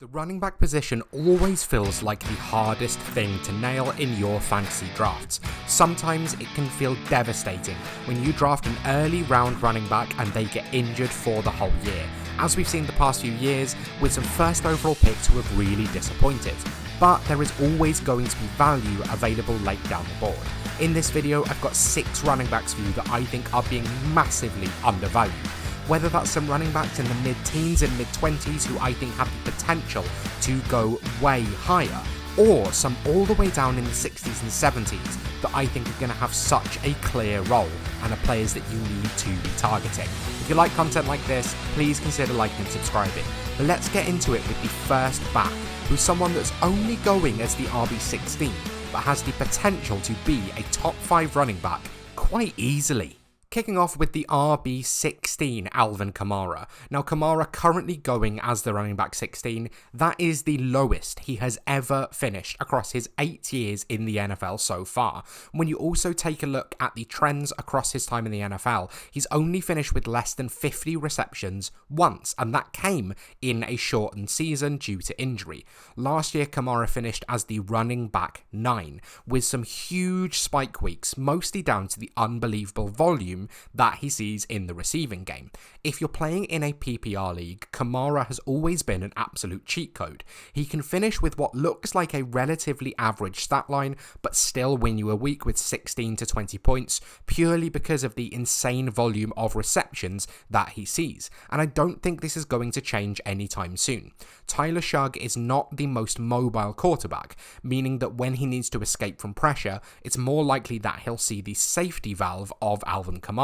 The running back position always feels like the hardest thing to nail in your fantasy drafts. Sometimes it can feel devastating when you draft an early round running back and they get injured for the whole year, as we've seen the past few years with some first overall picks who have really disappointed. But there is always going to be value available late down the board. In this video, I've got 6 running backs for you that I think are being massively undervalued. Whether that's some running backs in the mid-teens and mid-20s who I think have the potential to go way higher, or some all the way down in the 60s and 70s that I think are going to have such a clear role and are players that you need to be targeting. If you like content like this, please consider liking and subscribing. But let's get into it with the first back, who's someone that's only going as the RB16, but has the potential to be a top 5 running back quite easily. Kicking off with the RB16, Alvin Kamara. Now, Kamara currently going as the running back 16. That is the lowest he has ever finished across his 8 years in the NFL so far. When you also take a look at the trends across his time in the NFL, he's only finished with less than 50 receptions once, and that came in a shortened season due to injury. Last year, Kamara finished as the running back 9, with some huge spike weeks, mostly down to the unbelievable volume that he sees in the receiving game. If you're playing in a PPR league, Kamara has always been an absolute cheat code. He can finish with what looks like a relatively average stat line, but still win you a week with 16 to 20 points, purely because of the insane volume of receptions that he sees. And I don't think this is going to change anytime soon. Tyler Shugg is not the most mobile quarterback, meaning that when he needs to escape from pressure, it's more likely that he'll see the safety valve of Alvin Kamara.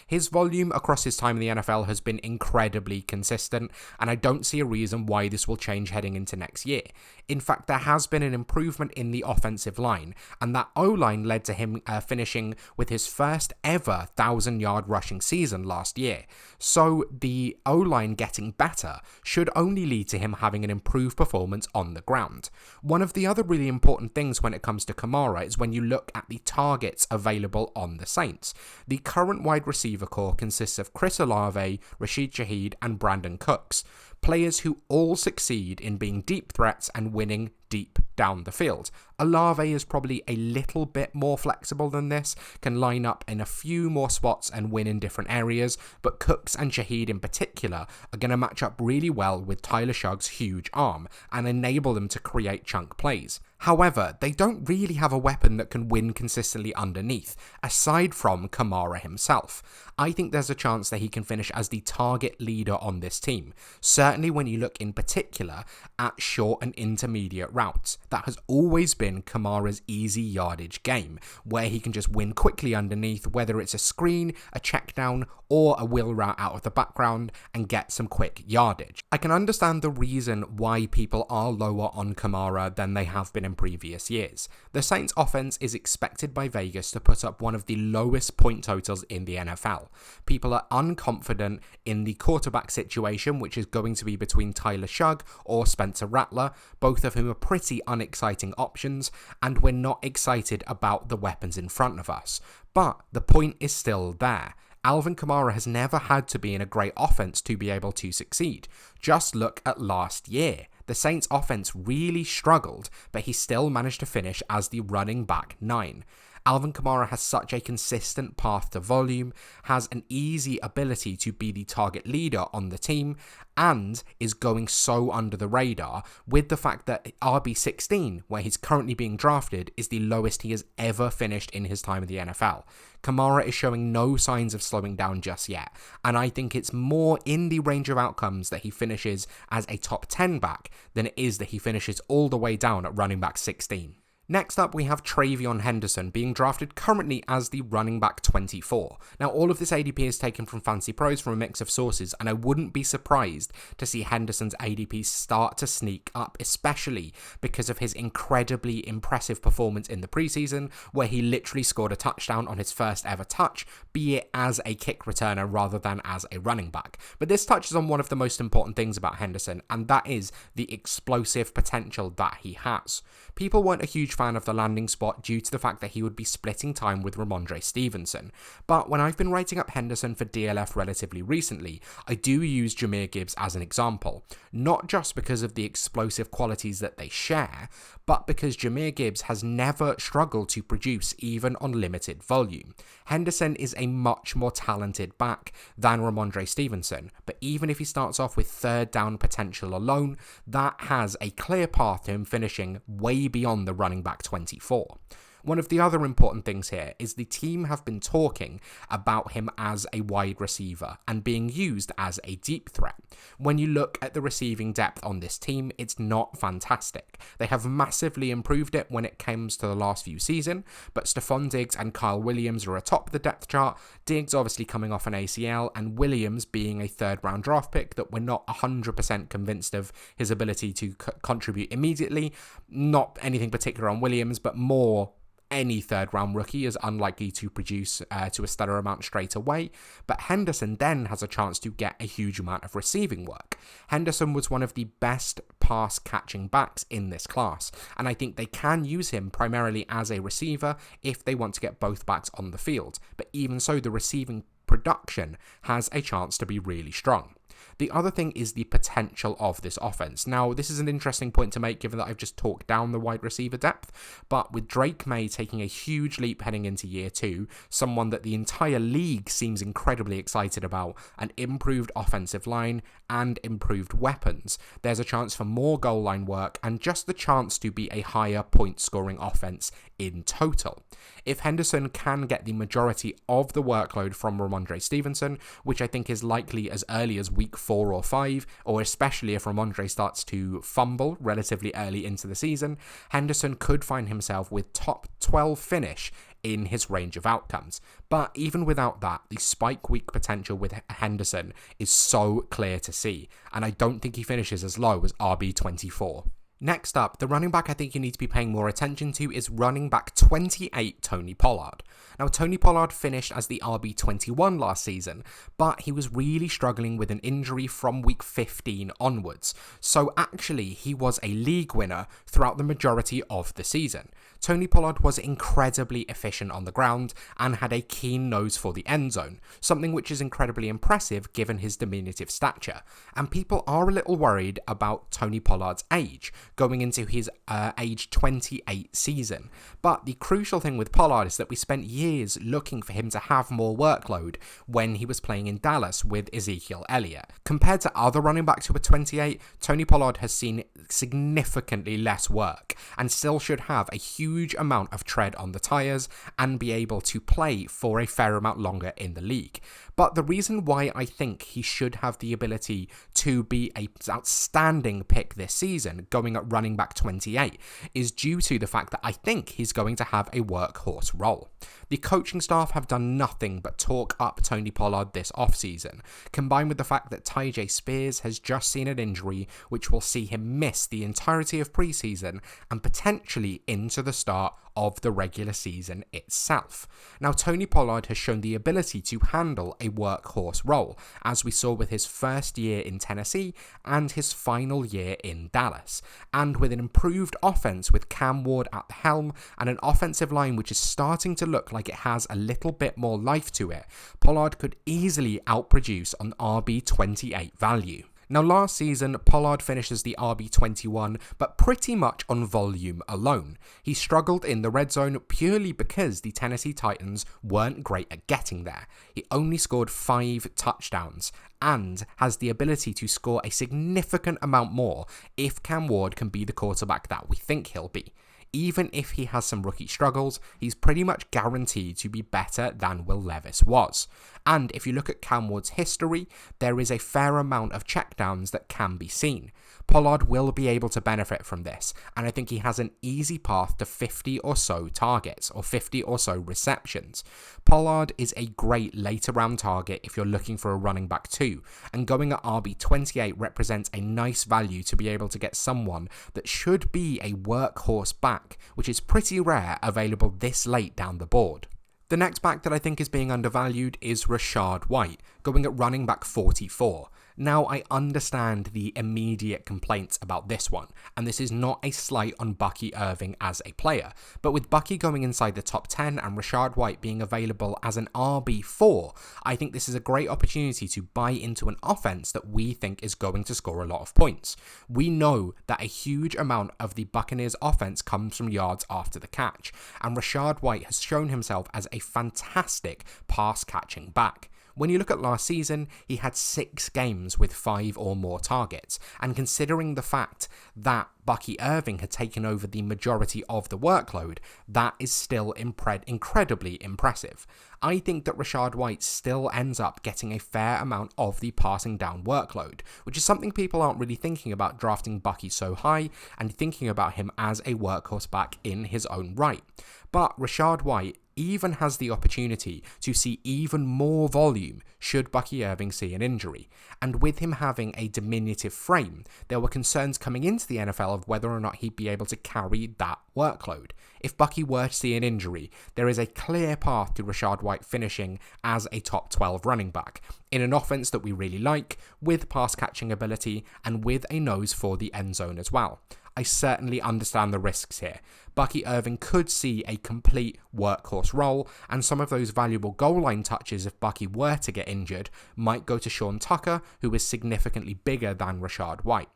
His volume across his time in the NFL has been incredibly consistent, and I don't see a reason why this will change heading into next year. In fact, there has been an improvement in the offensive line, and that O-line led to him finishing with his first ever 1,000-yard rushing season last year. So the O-line getting better should only lead to him having an improved performance on the ground. One of the other really important things when it comes to Kamara is when you look at the targets available on the Saints. The current wide receiver core consists of Chris Olave, Rashid Shaheed, and Brandon Cooks, players who all succeed in being deep threats and winning deep down the field. Olave is probably a little bit more flexible than this, can line up in a few more spots and win in different areas, but Cooks and Shaheed in particular are going to match up really well with Tyler Shugg's huge arm and enable them to create chunk plays. However, they don't really have a weapon that can win consistently underneath, aside from Kamara himself. I think there's a chance that he can finish as the target leader on this team, certainly when you look in particular at short and intermediate routes. That has always been Kamara's easy yardage game, where he can just win quickly underneath, whether it's a screen, a check down, or a wheel route out of the background, and get some quick yardage. I can understand the reason why people are lower on Kamara than they have been in previous years. The Saints offense is expected by Vegas to put up one of the lowest point totals in the NFL. People are unconfident in the quarterback situation, which is going to be between Tyler Shugg or Spencer Rattler, both of whom are pretty unexciting options, and we're not excited about the weapons in front of us. But the point is still there. Alvin Kamara has never had to be in a great offense to be able to succeed. Just look at last year. The Saints offense really struggled, but he still managed to finish as the running back 9. Alvin Kamara has such a consistent path to volume, has an easy ability to be the target leader on the team, and is going so under the radar with the fact that RB16, where he's currently being drafted, is the lowest he has ever finished in his time in the NFL. Kamara is showing no signs of slowing down just yet, and I think it's more in the range of outcomes that he finishes as a top 10 back than it is that he finishes all the way down at running back 16. Next up, we have TreVeyon Henderson being drafted currently as the running back 24. Now, all of this ADP is taken from Fantasy Pros from a mix of sources, and I wouldn't be surprised to see Henderson's ADP start to sneak up, especially because of his incredibly impressive performance in the preseason, where he literally scored a touchdown on his first ever touch, be it as a kick returner rather than as a running back. But this touches on one of the most important things about Henderson, and that is the explosive potential that he has. People weren't a huge fan fan of the landing spot due to the fact that he would be splitting time with Ramondre Stevenson. But when I've been writing up Henderson for DLF relatively recently, I do use Jahmyr Gibbs as an example. Not just because of the explosive qualities that they share, but because Jahmyr Gibbs has never struggled to produce even on limited volume. Henderson is a much more talented back than Ramondre Stevenson, but even if he starts off with third down potential alone, that has a clear path to him finishing way beyond the running back 24. One of the other important things here is the team have been talking about him as a wide receiver and being used as a deep threat. When you look at the receiving depth on this team, it's not fantastic. They have massively improved it when it comes to the last few seasons, but Stephon Diggs and Kyle Williams are atop the depth chart. Diggs obviously coming off an ACL, and Williams being a third-round draft pick that we're not 100% convinced of his ability to contribute immediately. Not anything particular on Williams, but more any third-round rookie is unlikely to produce to a stellar amount straight away, but Henderson then has a chance to get a huge amount of receiving work. Henderson was one of the best pass-catching backs in this class, and I think they can use him primarily as a receiver if they want to get both backs on the field, but even so, the receiving production has a chance to be really strong. The other thing is the potential of this offense. Now, this is an interesting point to make given that I've just talked down the wide receiver depth, but with Drake May taking a huge leap heading into year 2, someone that the entire league seems incredibly excited about, an improved offensive line and improved weapons, there's a chance for more goal line work and just the chance to be a higher point scoring offense in total. If Henderson can get the majority of the workload from Ramondre Stevenson, which I think is likely as early as week 4 or 5, or especially if Ramondre starts to fumble relatively early into the season, Henderson could find himself with top 12 finish in his range of outcomes. But even without that, the spike week potential with Henderson is so clear to see, and I don't think he finishes as low as RB24. Next up, the running back I think you need to be paying more attention to is running back 28, Tony Pollard. Now, Tony Pollard finished as the RB21 last season, but he was really struggling with an injury from week 15 onwards. So actually, he was a league winner throughout the majority of the season. Tony Pollard was incredibly efficient on the ground and had a keen nose for the end zone, something which is incredibly impressive given his diminutive stature. And people are a little worried about Tony Pollard's age, going into his age 28 season. But the crucial thing with Pollard is that we spent years looking for him to have more workload when he was playing in Dallas with Ezekiel Elliott. Compared to other running backs who are 28, Tony Pollard has seen significantly less work and still should have a huge amount of tread on the tires and be able to play for a fair amount longer in the league. But the reason why I think he should have the ability to be an outstanding pick this season, going at running back 28, is due to the fact that I think he's going to have a workhorse role. The coaching staff have done nothing but talk up Tony Pollard this offseason, combined with the fact that Tyjae Spears has just seen an injury which will see him miss the entirety of preseason and potentially into the start of the regular season itself. Now, Tony Pollard has shown the ability to handle a workhorse role, as we saw with his first year in Tennessee and his final year in Dallas. And with an improved offense with Cam Ward at the helm and an offensive line which is starting to look like it has a little bit more life to it, Pollard could easily outproduce on RB28 value. Now, last season, Pollard finished as the RB21, but pretty much on volume alone. He struggled in the red zone purely because the Tennessee Titans weren't great at getting there. He only scored 5 touchdowns and has the ability to score a significant amount more if Cam Ward can be the quarterback that we think he'll be. Even if he has some rookie struggles, he's pretty much guaranteed to be better than Will Levis was. And if you look at Cam Ward's history, there is a fair amount of checkdowns that can be seen. Pollard will be able to benefit from this, and I think he has an easy path to 50 or so targets, or 50 or so receptions. Pollard is a great later round target if you're looking for a running back too, and going at RB28 represents a nice value to be able to get someone that should be a workhorse back, which is pretty rare available this late down the board. The next back that I think is being undervalued is Rachaad White, going at running back 44. Now, I understand the immediate complaints about this one, and this is not a slight on Bucky Irving as a player, but with Bucky going inside the top 10 and Rachaad White being available as an RB4, I think this is a great opportunity to buy into an offense that we think is going to score a lot of points. We know that a huge amount of the Buccaneers offense comes from yards after the catch, and Rachaad White has shown himself as a fantastic pass catching back. When you look at last season, he had 6 games with 5 or more targets, and considering the fact that Bucky Irving had taken over the majority of the workload, that is still incredibly impressive. I think that Rachaad White still ends up getting a fair amount of the passing down workload, which is something people aren't really thinking about drafting Bucky so high and thinking about him as a workhorse back in his own right. But Rachaad White even has the opportunity to see even more volume should Bucky Irving see an injury. And with him having a diminutive frame, there were concerns coming into the NFL of whether or not he'd be able to carry that workload. If Bucky were to see an injury, there is a clear path to Rachaad White finishing as a top 12 running back in an offense that we really like, with pass catching ability and with a nose for the end zone as well. I certainly understand the risks here. Bucky Irving could see a complete workhorse role, and some of those valuable goal line touches, if Bucky were to get injured, might go to Sean Tucker, who is significantly bigger than Rachaad White.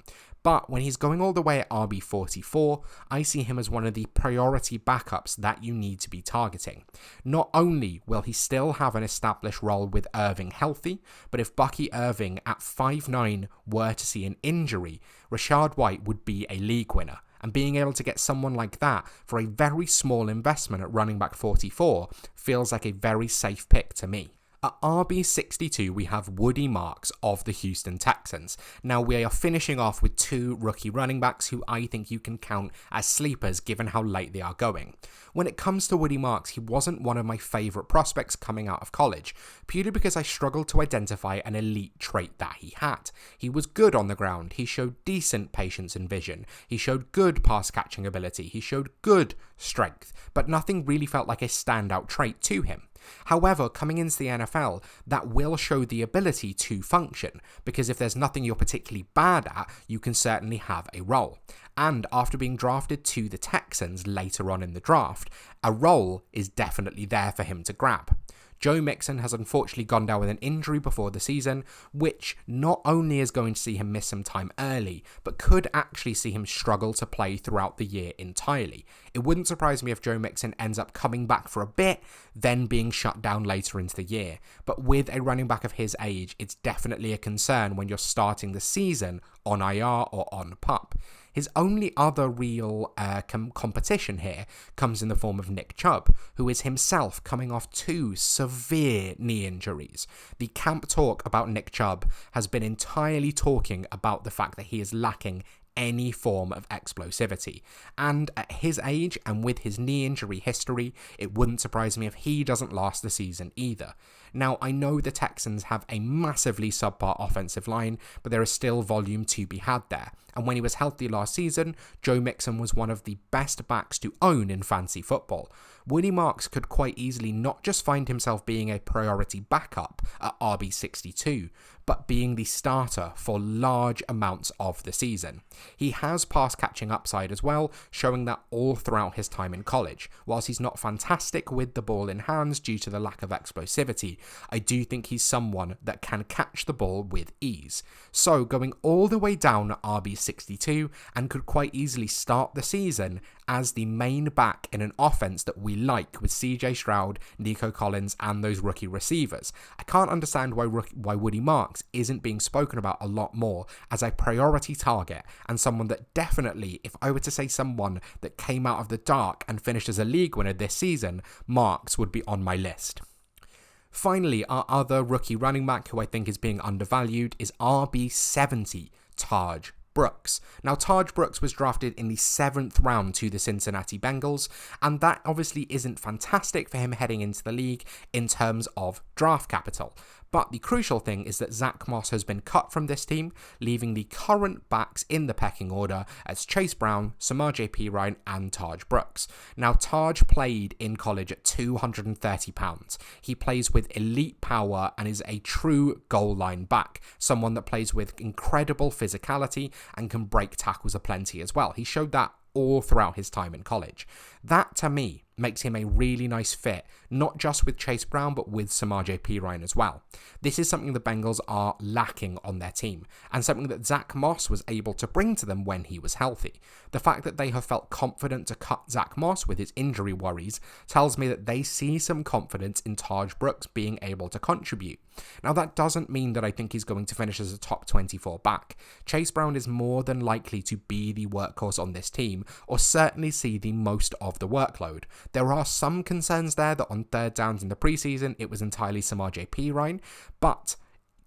But when he's going all the way at RB44, I see him as one of the priority backups that you need to be targeting. Not only will he still have an established role with Irving healthy, but if Bucky Irving at 5'9" were to see an injury, Rachaad White would be a league winner. And being able to get someone like that for a very small investment at running back 44 feels like a very safe pick to me. At RB62, we have Woody Marks of the Houston Texans. Now, we are finishing off with 2 rookie running backs who I think you can count as sleepers given how late they are going. When it comes to Woody Marks, he wasn't one of my favourite prospects coming out of college, purely because I struggled to identify an elite trait that he had. He was good on the ground, he showed decent patience and vision, he showed good pass catching ability, he showed good strength, but nothing really felt like a standout trait to him. However, coming into the NFL, that will show the ability to function, because if there's nothing you're particularly bad at, you can certainly have a role. And after being drafted to the Texans later on in the draft, a role is definitely there for him to grab. Joe Mixon has unfortunately gone down with an injury before the season, which not only is going to see him miss some time early, but could actually see him struggle to play throughout the year entirely. It wouldn't surprise me if Joe Mixon ends up coming back for a bit, then being shut down later into the year. But with a running back of his age, it's definitely a concern when you're starting the season on IR or on PUP. His only other real competition here comes in the form of Nick Chubb, who is himself coming off 2 severe knee injuries. The camp talk about Nick Chubb has been entirely talking about the fact that he is lacking any form of explosivity. And at his age and with his knee injury history, it wouldn't surprise me if he doesn't last the season either. Now, I know the Texans have a massively subpar offensive line, but there is still volume to be had there. And when he was healthy last season, Joe Mixon was one of the best backs to own in fantasy football. Woody Marks could quite easily not just find himself being a priority backup at RB62, but being the starter for large amounts of the season. He has pass catching upside as well, showing that all throughout his time in college. Whilst he's not fantastic with the ball in hands due to the lack of explosivity, I do think he's someone that can catch the ball with ease. So going all the way down at RB62 and could quite easily start the season as the main back in an offense that we like with CJ Stroud, Nico Collins and those rookie receivers. I can't understand why Woody Marks isn't being spoken about a lot more as a priority target and someone that definitely, if I were to say someone that came out of the dark and finished as a league winner this season, Marks would be on my list. Finally, our other rookie running back who I think is being undervalued is RB70, Tahj Brooks. Now, Tahj Brooks was drafted in the 7th round to the Cincinnati Bengals, and that obviously isn't fantastic for him heading into the league in terms of draft capital. But the crucial thing is that Zach Moss has been cut from this team, leaving the current backs in the pecking order as Chase Brown, Samaje Perine, and Tahj Brooks. Now, Tahj played in college at 230 pounds. He plays with elite power and is a true goal line back, someone that plays with incredible physicality and can break tackles aplenty as well. He showed that all throughout his time in college. That, to me, makes him a really nice fit, not just with Chase Brown, but with Samaje Perine as well. This is something the Bengals are lacking on their team, and something that Zach Moss was able to bring to them when he was healthy. The fact that they have felt confident to cut Zach Moss with his injury worries tells me that they see some confidence in Tahj Brooks being able to contribute. Now, that doesn't mean that I think he's going to finish as a top 24 back. Chase Brown is more than likely to be the workhorse on this team, or certainly see the most of the workload. There are some concerns there that on third downs in the preseason, it was entirely Samaje Perine, but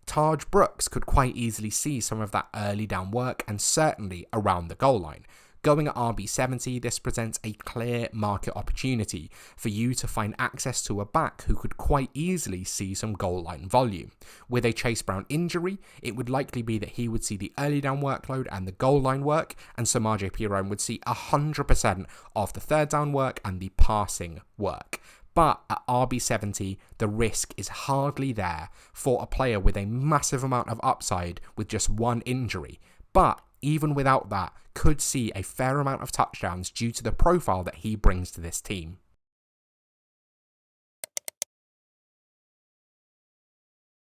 Tahj Brooks could quite easily see some of that early down work and certainly around the goal line. Going at RB70, this presents a clear market opportunity for you to find access to a back who could quite easily see some goal line volume. With a Chase Brown injury, it would likely be that he would see the early down workload and the goal line work, and Samaje Perine would see 100% of the third down work and the passing work. But at RB70, the risk is hardly there for a player with a massive amount of upside with just one injury. But even without that, could see a fair amount of touchdowns due to the profile that he brings to this team.